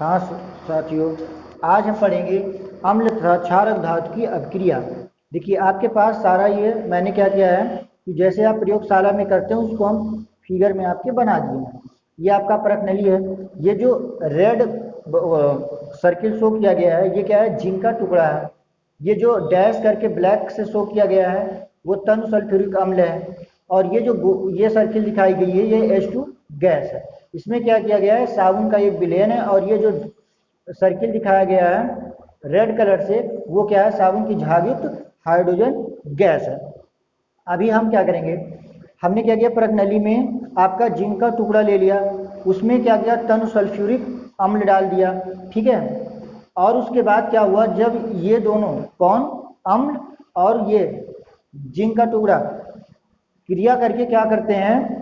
हाँ साथियों, आज हम पढ़ेंगे अम्ल तथा क्षारक धातु की अभिक्रिया। देखिए आपके पास सारा ये मैंने क्या किया है कि जैसे आप प्रयोगशाला में करते हैं उसको हम फिगर में आपके बना दिए हैं। ये आपका परख नली है। ये जो रेड सर्किल शो किया गया है ये क्या है, जिंक का टुकड़ा है। ये जो डैश करके ब्लैक से शो किया गया है वो तनु सल्फ्यूरिक अम्ल है। और ये जो ये सर्किल दिखाई गई है ये H2 गैस है। इसमें क्या किया गया है, साबुन का एक विलेन है और ये जो सर्किल दिखाया गया है रेड कलर से वो क्या है, साबुन की झागयुक्त हाइड्रोजन गैस है। अभी हम क्या करेंगे, हमने क्या किया, परख नली में आपका जिंक का टुकड़ा ले लिया, उसमें क्या किया, तनु सल्फ्यूरिक अम्ल डाल दिया, ठीक है। और उसके बाद क्या हुआ, जब ये दोनों कौन अम्ल और ये जिंक का टुकड़ा क्रिया करके क्या करते हैं,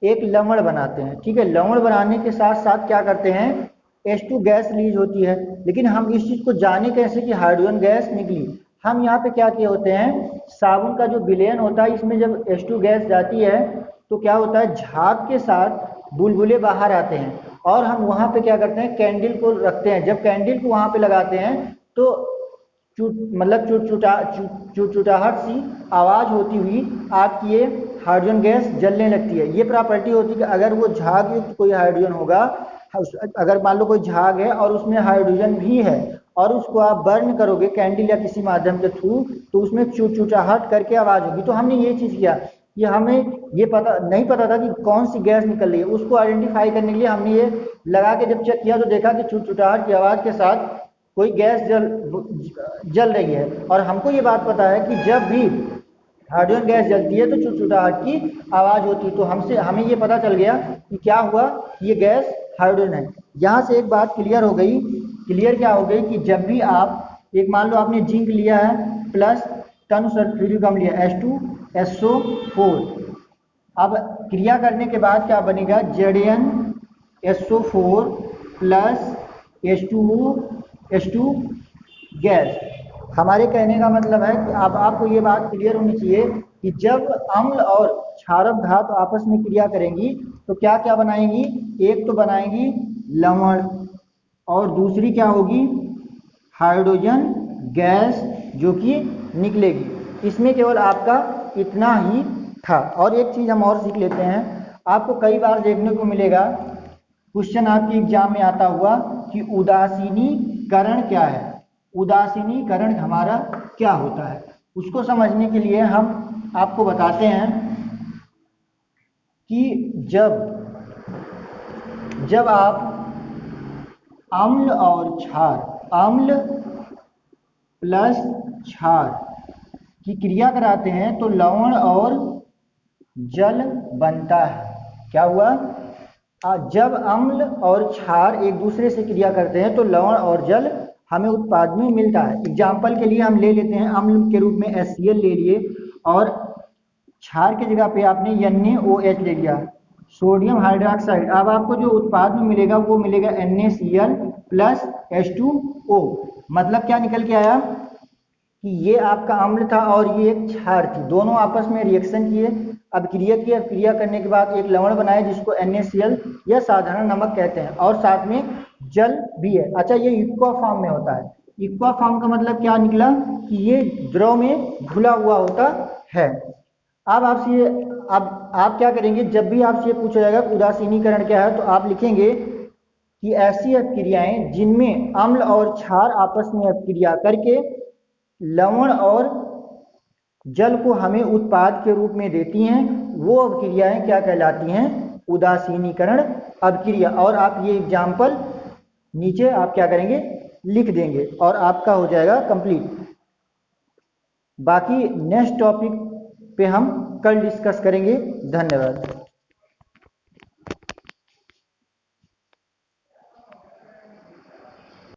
एक लवण बनाते हैं, ठीक है। लवण बनाने के साथ साथ क्या करते हैं, H2 गैस रिलीज होती है। लेकिन हम इस चीज को जाने कैसे कि हाइड्रोजन गैस निकली, हम यहाँ पे क्या किए होते हैं, साबुन का जो विलेन होता है इसमें जब H2 गैस जाती है तो क्या होता है, झाग के साथ बुलबुले बाहर आते हैं और हम वहाँ पे क्या करते हैं, कैंडल को रखते हैं। जब कैंडल को वहाँ पे लगाते हैं तो मतलब चुटचुटाहट सी आवाज होती हुई आपकी ये हाइड्रोजन गैस जलने लगती है। ये प्रॉपर्टी होती है कि अगर वो झाग युक्त कोई हाइड्रोजन होगा, अगर मान लो कोई झाग है और उसमें हाइड्रोजन भी है और उसको आप बर्न करोगे कैंडल या किसी माध्यम के थ्रू तो उसमें चुटचुटाहट करके आवाज होगी। तो हमने ये चीज किया, ये हमें ये पता नहीं पता था कि कौन सी गैस निकल रही है, उसको आइडेंटिफाई करने के लिए हमने ये लगा के जब चेक किया तो देखा कि चुटचुटाहट की आवाज के साथ कोई गैस जल रही है। और हमको ये बात पता है कि जब भी हाइड्रोजन गैस जलती है तो चुटचुटाहट की आवाज होती है। तो हमें ये पता चल गया कि क्या हुआ, ये गैस हाइड्रोजन है। यहाँ से एक बात क्लियर हो गई, क्लियर क्या हो गई कि जब भी आप एक मान लो आपने जिंक लिया है प्लस तनु सल्फ्यूरिक अम्ल लिया H2SO4, अब क्रिया करने के बाद क्या बनेगा, ZnSO4 प्लस H2 गैस। हमारे कहने का मतलब है कि अब आपको ये बात क्लियर होनी चाहिए कि जब अम्ल और क्षारक धातु आपस में क्रिया करेंगी तो क्या क्या बनाएंगी, एक तो बनाएंगी लवण और दूसरी क्या होगी, हाइड्रोजन गैस जो कि निकलेगी। इसमें केवल आपका इतना ही था। और एक चीज हम और सीख लेते हैं, आपको कई बार देखने को मिलेगा क्वेश्चन आपके एग्जाम में आता हुआ कि उदासीनीकरण क्या है, उदासीनीकरण हमारा क्या होता है। उसको समझने के लिए हम आपको बताते हैं कि जब आप अम्ल और क्षार, अम्ल प्लस क्षार की क्रिया कराते हैं तो लवण और जल बनता है। क्या हुआ, जब अम्ल और क्षार एक दूसरे से क्रिया करते हैं तो लवण और जल हमें उत्पाद में मिलता है। एग्जाम्पल के लिए हम ले लेते हैं, अम्ल के रूप में HCl ले लिए और क्षार की जगह पे आपने NaOH ले लिया, सोडियम हाइड्रोक्साइड। अब आपको जो उत्पाद में मिलेगा वो मिलेगा NaCl प्लस H2O। मतलब क्या निकल के आया कि ये आपका अम्ल था और ये एक क्षार थी, दोनों आपस में रिएक्शन किए, अब क्रिया करने के बाद एक लवण बनाए जिसको NaCl या साधारण नमक कहते हैं और साथ में जल भी है। अच्छा, ये इक्वा फॉर्म में होता है। इक्वा फॉर्म का मतलब क्या निकला कि ये द्रव में घुला हुआ होता है। अब आप क्या करेंगे, जब भी आपसे पूछा जाएगा उदासीनीकरण क्या है तो आप लिखेंगे कि ऐसी अपक्रियाएं जिनमें अम्ल और क्षार आपस में अपक्रिया करके लवण और जल को हमें उत्पाद के रूप में देती हैं, वो अभिक्रियाएं क्या कहलाती हैं, उदासीनीकरण अभिक्रिया। और आप ये एग्जाम्पल नीचे आप क्या करेंगे, लिख देंगे और आपका हो जाएगा कंप्लीट। बाकी नेक्स्ट टॉपिक पे हम कल डिस्कस करेंगे। धन्यवाद।